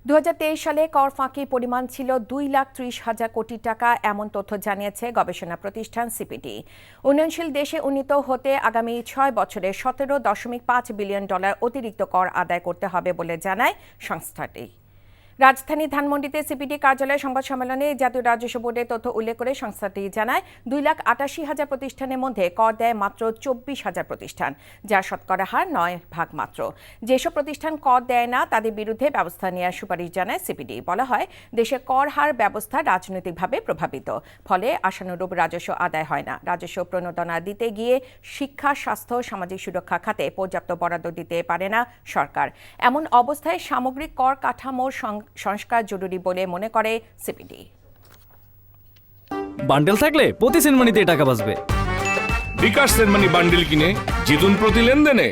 2023 সালে কর ফাঁকির পরিমাণ ছিল 2,30,000 কোটি টাকা, এমন তথ্য জানিয়েছে গবেষণা প্রতিষ্ঠান সিপিডি। উন্নয়নশীল দেশে উন্নীত হতে আগামী 6 বছরে $17.5 বিলিয়ন অতিরিক্ত কর আদায় করতে হবে বলে জানায় সংস্থাটি। রাজধানী ধানমন্ডিতে সিপিডি কার্যালয়ে সংবাদ সম্মেলনে জাতীয় রাজস্ব বোর্ডের তথ্য উল্লেখ করে সংস্থাটি জানায় 2,88,000 প্রতিষ্ঠানের মধ্যে কর দেয় মাত্র 24,000 প্রতিষ্ঠান, যার শতকরা হার 9% মাত্র। যেসব প্রতিষ্ঠান কর দেয় না তাদের বিরুদ্ধে ব্যবস্থা নেওয়ার সুপারিশ জানায় সিপিডি। বলা হয়, দেশে কর হার ব্যবস্থা রাজনৈতিকভাবে প্রভাবিত, ফলে আশানুরূপ রাজস্ব আদায় হয় না। রাজস্ব প্রণোদনা দিতে গিয়ে শিক্ষা, স্বাস্থ্য, সামাজিক সুরক্ষা খাতে পর্যাপ্ত বরাদ্দ দিতে পারে না সরকার। এমন অবস্থায় সামগ্রিক কর কাঠামোর সংস্কার জরুরি বলে মনে করে সিপিডি। বান্ডেল থাকলে প্রতি সেনমানিতে টাকা বাঁচবে। বিকাশ সেনমানি বান্ডেল কিনে জিতুন প্রতি লেনদেনে।